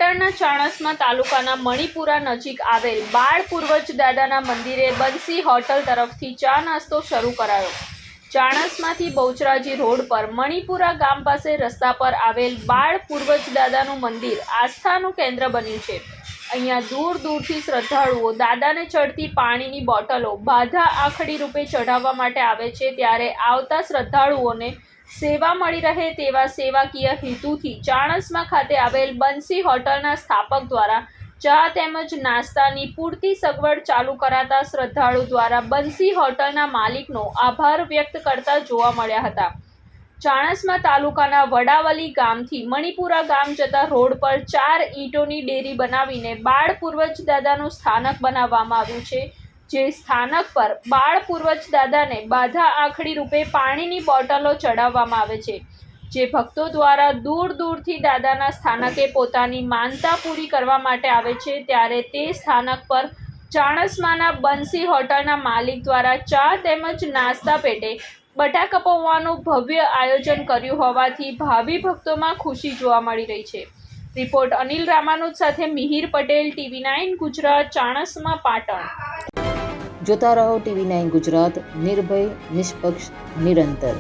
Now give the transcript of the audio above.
પાટણના ચાણસ્મા તાલુકાના મણિપુરા નજીક આવેલ બાળ પૂર્વજ દાદાના મંદિરે બંસી હોટલ તરફથી ચા નાસ્તો શરૂ કરાયો। ચાણસ્માથી બહુચરાજી રોડ પર મણિપુરા ગામ પાસે રસ્તા પર આવેલ બાળ પૂર્વજ દાદાનું મંદિર આસ્થાનું કેન્દ્ર બન્યું છે। અહીંયા દૂર દૂરથી શ્રદ્ધાળુઓ દાદાને ચડતી પાણીની બોટલો બાધા આખડી રૂપે ચઢાવવા માટે આવે છે। ત્યારે આવતા શ્રદ્ધાળુઓને સેવા મળી રહે તેવા સેવાકીય હેતુથી ચાણસ્મા ખાતે આવેલ બંસી હોટલના સ્થાપક દ્વારા ચા તેમજ નાસ્તાની પૂરતી સગવડ ચાલુ કરાતા શ્રદ્ધાળુ દ્વારા બંસી હોટલના માલિકનો આભાર વ્યક્ત કરતા જોવા મળ્યા હતા। ચાણસ્મા તાલુકાના વડાવલી ગામથી મણિપુરા ગામ જતા રોડ પર 4 ઈંટોની ડેરી બનાવીને બાળ પૂર્વજ દાદાનું સ્થાનક બનાવવામાં આવ્યું છે। જે સ્થાનક પર બાળ પૂર્વજ દાદાને બાધા આખડી રૂપે પાણીની બોટલો ચડાવવામાં આવે છે। જે ભક્તો દ્વારા દૂર દૂરથી દાદાના સ્થાનકે પોતાની માનતા પૂરી કરવા માટે આવે છે। ત્યારે તે સ્થાનક પર ચાણસ્માના બંસી હોટલના માલિક દ્વારા ચા તેમજ નાસ્તા પેટે બટાકા પૌવાનું ભવ્ય આયોજન કર્યું હોવાથી ભાવિ ભક્તોમાં ખુશી જોવા મળી રહી છે। રિપોર્ટ અનિલ રામાનુજ સાથે મિહિર પટેલ, TV9 ગુજરાત, ચાણસ્મા, પાટણ। જોતા રહો TV9 ગુજરાત, નિર્ભય, નિષ્પક્ષ, નિરંતર।